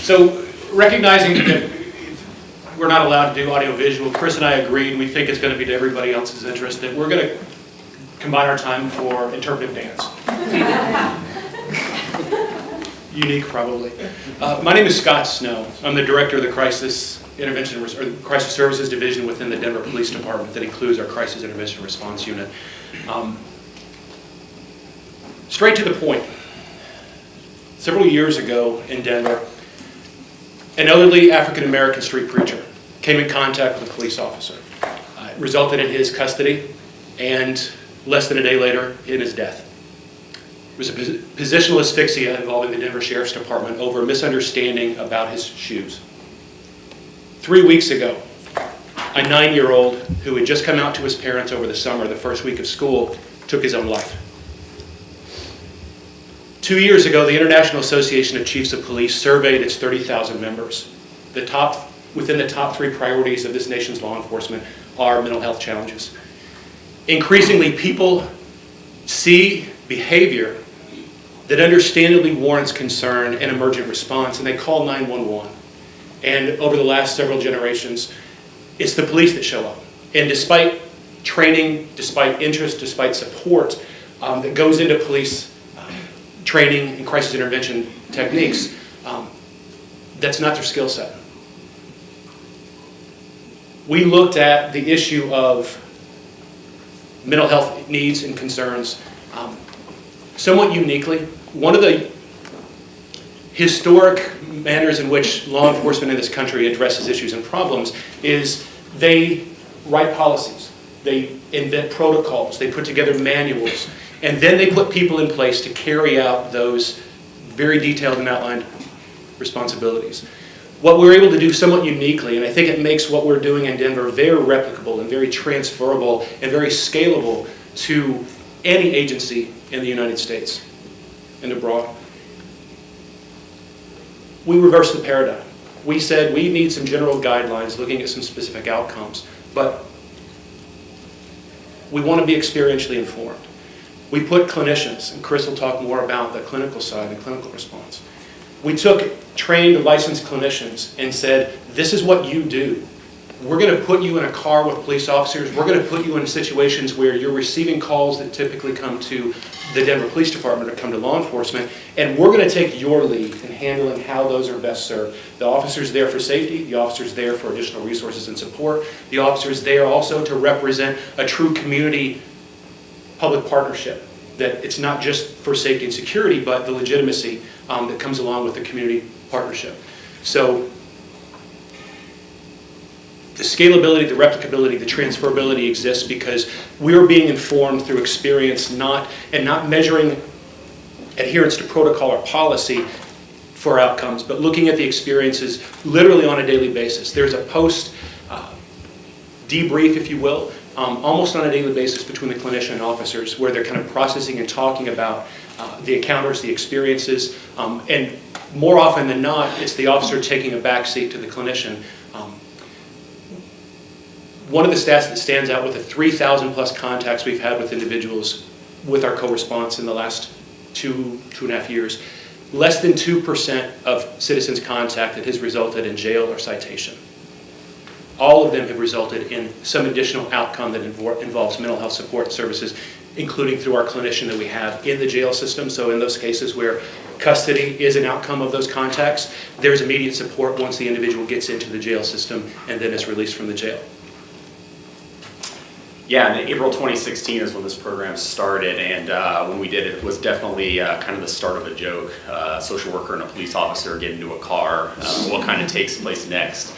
So recognizing that we're not allowed to do audio-visual, Chris and I agreed, we think it's going to be to everybody else's interest, that we're going to combine our time for interpretive dance. Unique, probably. My name is Scott Snow. I'm the director of the Crisis Intervention or Crisis Services Division within the Denver Police Department that includes our Crisis Intervention Response Unit. Straight to the point. Several years ago in Denver, an elderly African-American street preacher came in contact with a police officer. It resulted in his custody and less than a day later in his death. It was a positional asphyxia involving the Denver Sheriff's Department over a misunderstanding about his shoes. 3 weeks ago, a 9-year-old who had just come out to his parents over the summer, the first week of school, took his own life. 2 years ago, the International Association of Chiefs of Police surveyed its 30,000 members. Within the top 3 priorities of this nation's law enforcement are mental health challenges. Increasingly, people see behavior that understandably warrants concern and emergent response, and they call 911. And over the last several generations, it's the police that show up. And despite training, despite interest, despite support that goes into police training and crisis intervention techniques, that's not their skill set. We looked at the issue of mental health needs and concerns somewhat uniquely. One of the historic manners in which law enforcement in this country addresses issues and problems is they write policies, they invent protocols, they put together manuals, and then they put people in place to carry out those very detailed and outlined responsibilities. What we're able to do somewhat uniquely, and I think it makes what we're doing in Denver very replicable and very transferable and very scalable to any agency in the United States and abroad. We reversed the paradigm. We said we need some general guidelines looking at some specific outcomes, but we want to be experientially informed. We put clinicians, and Chris will talk more about the clinical side and clinical response. We took trained, licensed clinicians and said, this is what you do. We're going to put you in a car with police officers. We're going to put you in situations where you're receiving calls that typically come to the Denver Police Department or come to law enforcement, and we're going to take your lead in handling how those are best served. The officer's there for safety. The officer's there for additional resources and support. The officer's there also to represent a true community public partnership, that it's not just for safety and security, but the legitimacy that comes along with the community partnership. So the scalability, the replicability, the transferability exists because we're being informed through experience, not measuring adherence to protocol or policy for outcomes, but looking at the experiences literally on a daily basis. There's a post debrief, if you will, almost on a daily basis between the clinician and officers, where they're kind of processing and talking about the encounters, the experiences, and more often than not, it's the officer taking a backseat to the clinician. One of the stats that stands out with the 3,000 plus contacts we've had with individuals with our co-response in the last two and a half years, less than 2% of citizens contacted has resulted in jail or citation. All of them have resulted in some additional outcome that involves mental health support services, including through our clinician that we have in the jail system. So in those cases where custody is an outcome of those contacts, there's immediate support once the individual gets into the jail system and then is released from the jail. Yeah, in April 2016 is when this program started, and when we did it, it was definitely kind of the start of a joke. A social worker and a police officer get into a car, what kind of takes place next.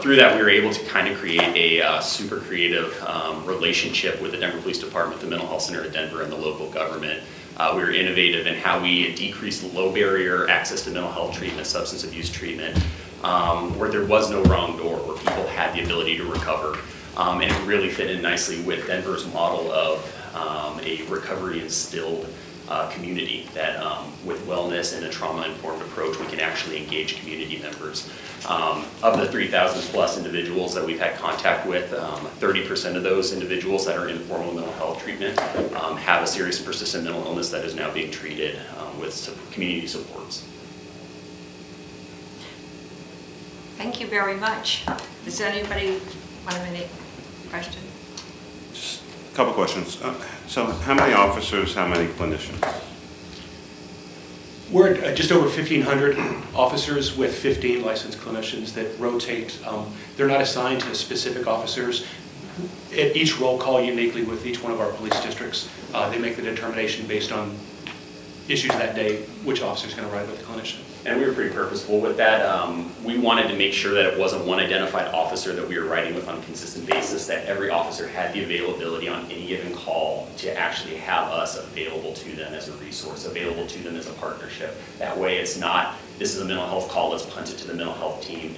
Through that, we were able to kind of create a super creative relationship with the Denver Police Department, the Mental Health Center of Denver, and the local government. We were innovative in how we decreased the low barrier access to mental health treatment, substance abuse treatment, where there was no wrong door, where people had the ability to recover. And it really fit in nicely with Denver's model of a recovery-instilled community that with wellness and a trauma-informed approach, we can actually engage community members. Of the 3,000 plus individuals that we've had contact with, 30% of those individuals that are in formal mental health treatment have a serious and persistent mental illness that is now being treated with community supports. Thank you very much. Does anybody want to have any question? Just a couple questions. So how many officers, how many clinicians? We're at just over 1,500 officers with 15 licensed clinicians that rotate. They're not assigned to specific officers. At each roll call uniquely with each one of our police districts, they make the determination based on issues that day, which officer is going to ride with the clinician. And we were pretty purposeful with that. We wanted to make sure that it wasn't one identified officer that we were riding with on a consistent basis, that every officer had the availability on any given call to actually have us available to them as a resource, available to them as a partnership. That way it's not, this is a mental health call, let's punt it to the mental health team.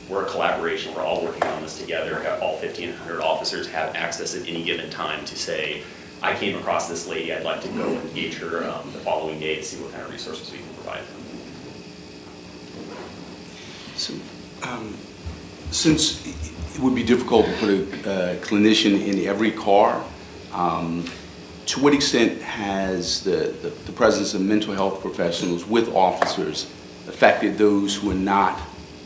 We're a collaboration, we're all working on this together. All 1,500 officers have access at any given time to say, I came across this lady, I'd like to go and engage her the following day to see what kind of resources we can provide them. So, since it would be difficult to put a clinician in every car, to what extent has the presence of mental health professionals with officers affected those who are not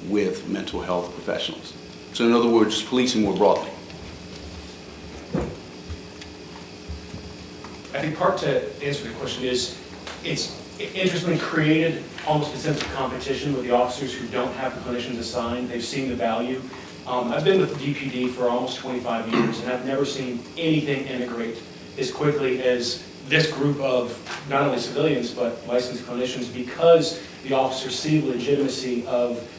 with mental health professionals? So in other words, policing more broadly. I think part to answer the question is, it's interestingly created almost a sense of competition with the officers who don't have the clinicians assigned. They've seen the value. I've been with the DPD for almost 25 years, and I've never seen anything integrate as quickly as this group of not only civilians, but licensed clinicians, because the officers see the legitimacy of,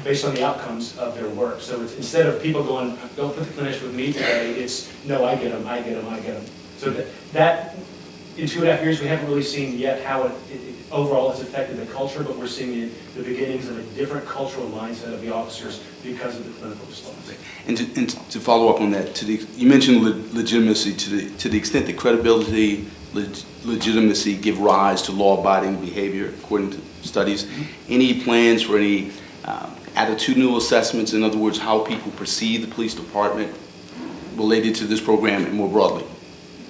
based on the outcomes of their work. So it's, instead of people going, don't put the clinician with me today, it's, no, I get them, I get them, I get them. So that in 2.5 years, we haven't really seen yet how it overall has affected the culture, but we're seeing the beginnings of a different cultural mindset of the officers because of the clinical response. And to follow up on that, you mentioned legitimacy to the extent that credibility, legitimacy give rise to law-abiding behavior, according to studies. Any plans for any attitudinal assessments? In other words, how people perceive the police department related to this program and more broadly?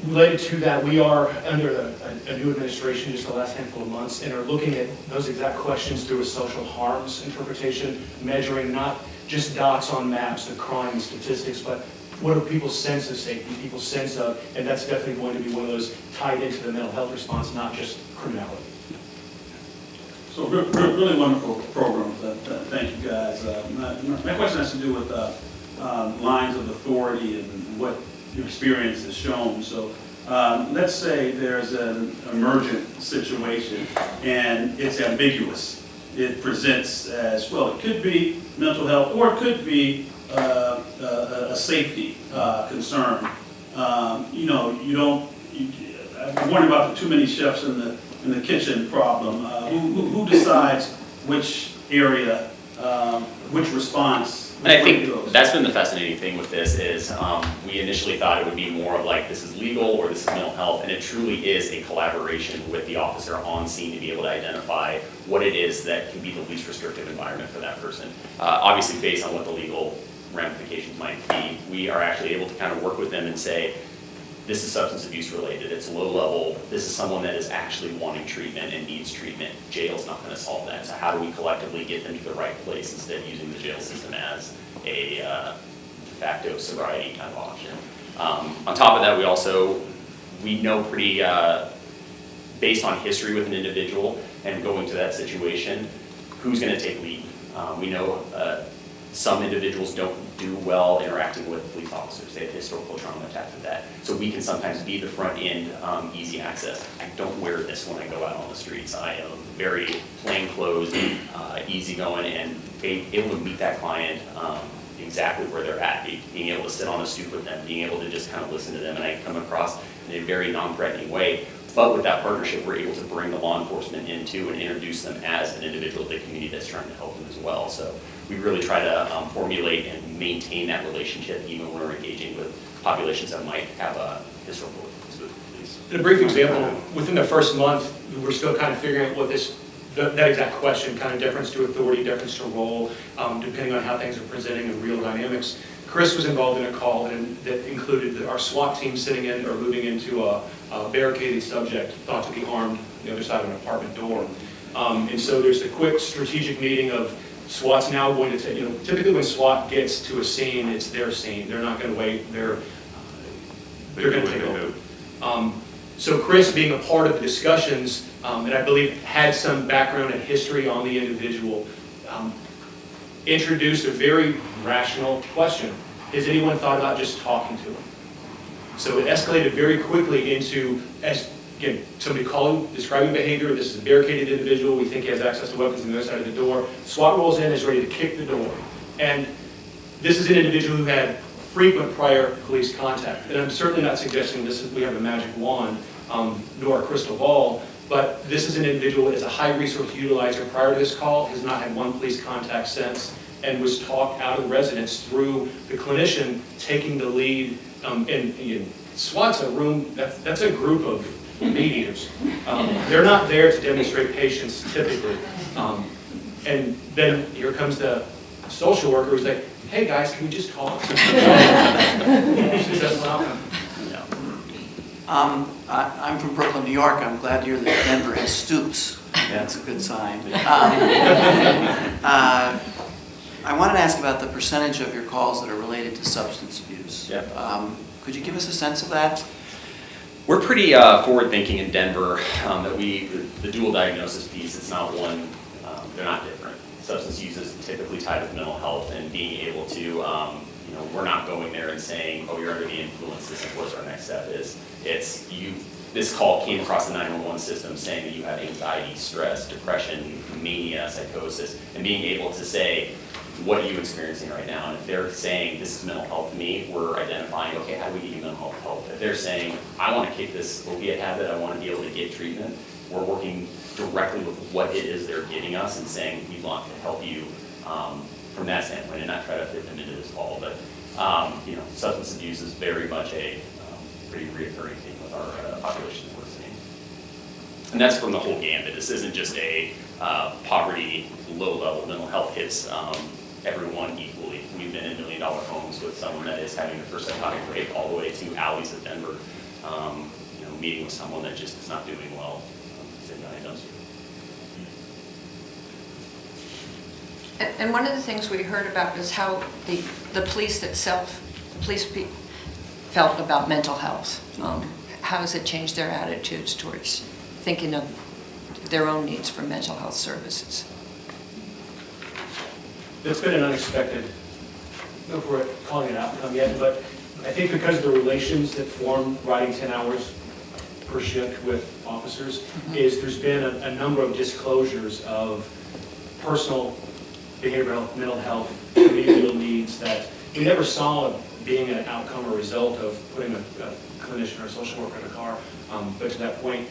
Related to that, we are under a new administration just the last handful of months and are looking at those exact questions through a social harms interpretation, measuring not just dots on maps of crime and statistics, but what are people's sense of safety, people's sense of, and that's definitely going to be one of those tied into the mental health response, not just criminality. So really wonderful program. Thank you guys. My question has to do with lines of authority and what your experience has shown. So let's say there's an emergent situation and it's ambiguous. It presents as, well, it could be mental health or it could be a safety concern. I'm wondering about the too many chefs in the kitchen problem. Who decides which area, which response? And I think that's been the fascinating thing with this is we initially thought it would be more of like this is legal or this is mental health, and it truly is a collaboration with the officer on scene to be able to identify what it is that can be the least restrictive environment for that person. Obviously based on what the legal ramifications might be, we are actually able to kind of work with them and say, this is substance abuse related, it's low level, this is someone that is actually wanting treatment and needs treatment. Jail's not going to solve that. So how do we collectively get them to the right place instead of using the jail system as a de facto sobriety kind of option? On top of that, we know pretty, based on history with an individual and going to that situation, who's going to take lead. We know some individuals don't do well interacting with police officers. They have historical trauma attached to that. So we can sometimes be the front end, easy access. I don't wear this when I go out on the streets. I am very plainclothes, easygoing, and able to meet that client exactly where they're at. Being able to sit on a stoop with them, being able to just kind of listen to them, and I come across in a very non-threatening way. But with that partnership, we're able to bring the law enforcement into and introduce them as an individual to the community that's trying to help them as well. So we really try to formulate and maintain that relationship even when we're engaging with populations that might have a historical relationship with police. In a brief example, within the first month, we're still kind of figuring out what that exact question, kind of deference to authority, deference to role, depending on how things are presenting in real dynamics. Chris was involved in a call that included our SWAT team sitting in or moving into a barricaded subject thought to be harmed on the other side of an apartment door. And so there's a quick strategic meeting of SWAT's now going to take, typically when SWAT gets to a scene, it's their scene. They're not going to wait. They're going to take over. So Chris, being a part of the discussions, and I believe had some background and history on the individual, introduced a very rational question. Has anyone thought about just talking to him? So it escalated very quickly into, again, somebody calling, describing behavior. This is a barricaded individual. We think he has access to weapons on the other side of the door. SWAT rolls in, is ready to kick the door. And this is an individual who had frequent prior police contact. And I'm certainly not suggesting we have a magic wand, nor a crystal ball, but this is an individual that is a high resource utilizer prior to this call, has not had one police contact since, and was talked out of the residence through the clinician taking the lead. And SWAT's a room, that's a group of meat-eaters. They're not there to demonstrate patience typically. And then here comes the social worker who's like, hey guys, can we just talk? I'm from Brooklyn, New York. I'm glad to hear that Denver has stoops. That's a good sign. I wanted to ask about the percentage of your calls that are related to substance abuse. Yeah. Could you give us a sense of that? We're pretty forward-thinking in Denver that the dual diagnosis piece, it's not one, they're not different. Substance use is typically tied with mental health, and being able to, we're not going there and saying, oh, you're under the influence, this is what our next step is. It's this call came across the 911 system saying that you have anxiety, stress, depression, mania, psychosis, and being able to say, what are you experiencing right now? And if they're saying, this is mental health to me, we're identifying, okay, how do we get you mental health help? If they're saying, I want to kick this opiate habit, I want to be able to get treatment, we're working directly with what it is they're giving us and saying, we want to help you from that standpoint and not try to fit them into this call. But, substance abuse is very much a pretty reoccurring thing with our population that we're seeing. And that's from the whole gambit. This isn't just a poverty, low-level mental health hits everyone equally. We've been in $1 million homes with someone that is having their first psychotic break all the way to alleys of Denver, meeting with someone that just is not doing well, sitting behind a dumpster. And one of the things we heard about is how the police felt about mental health. How has it changed their attitudes towards thinking of their own needs for mental health services? It's been an unexpected, I don't know if we're calling it outcome yet, but I think because of the relations that form riding 10 hours per shift with officers, is there's been a number of disclosures of personal, behavioral, mental health, behavioral needs that we never saw being an outcome or result of putting a clinician or a social worker in a car. But to that point,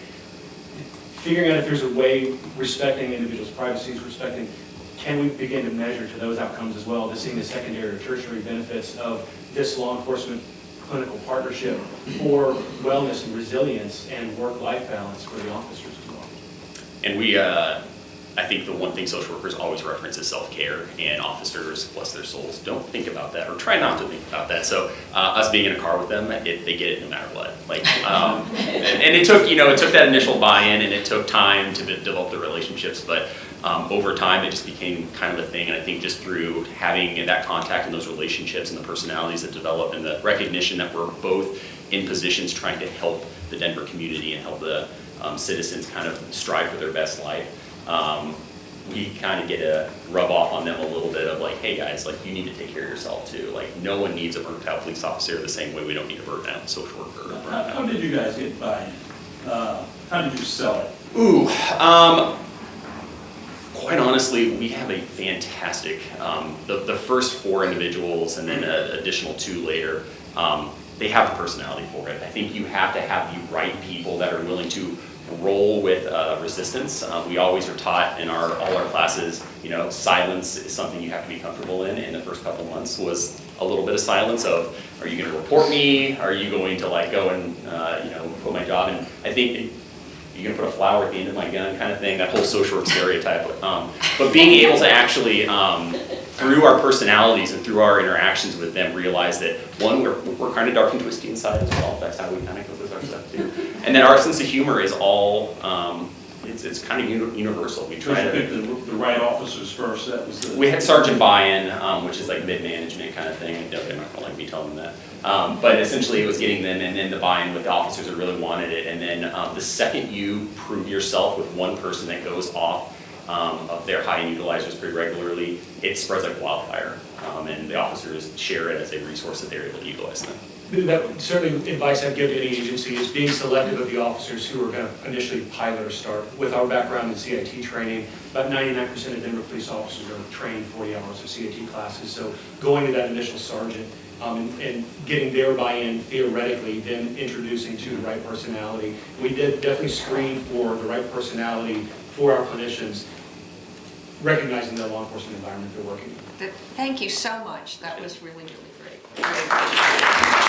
figuring out if there's a way respecting individuals' privacies, respecting, can we begin to measure to those outcomes as well, to seeing the secondary or tertiary benefits of this law enforcement clinical partnership for wellness and resilience and work-life balance for the officers as well. And I think the one thing social workers always reference is self-care, and officers, bless their souls, don't think about that or try not to think about that. So us being in a car with them, they get it no matter what. And it took that initial buy-in, and it took time to develop the relationships, but over time it just became kind of a thing. And I think just through having that contact and those relationships and the personalities that develop and the recognition that we're both in positions trying to help the Denver community and help the citizens kind of strive for their best life. We kind of get to rub off on them a little bit of like, hey guys, you need to take care of yourself too. No one needs a burnt out police officer the same way we don't need a burnt out social worker. Or How did you guys get buy-in? How did you sell it? Ooh, quite honestly, we have a fantastic, the first 4 individuals and then an additional 2 later, they have the personality for it. I think you have to have the right people that are willing to roll with resistance. We always are taught in all our classes, silence is something you have to be comfortable in. And the first couple months was a little bit of silence of, are you going to report me? Are you going to go and quit my job? And I think you're going to put a flower at the end of my gun kind of thing, that whole social work stereotype. But being able to actually, through our personalities and through our interactions with them, realize that one, we're kind of dark and twisty inside as well. That's how we kind of go with our stuff too. And then our sense of humor is all, it's kind of universal. We Try try to to. pick the right officers first, that was the. We had sergeant buy-in, which is like mid-management kind of thing. They're not gonna like me telling them that. But essentially it was getting them and then the buy-in with the officers that really wanted it. And then the second you prove yourself with one person that goes off of their high-end utilizers pretty regularly, it spreads like wildfire. And the officers share it as a resource that they're able to utilize them. That certainly advice I'd give to any agency is being selective of the officers who are going to initially pilot or start. With our background in CIT training, about 99% of Denver police officers are trained 40 hours of CIT classes. So going to that initial sergeant and getting their buy-in theoretically, then introducing to the right personality. We did definitely screen for the right personality for our clinicians, recognizing the law enforcement environment they're working in. Thank you so much. That was really, really great.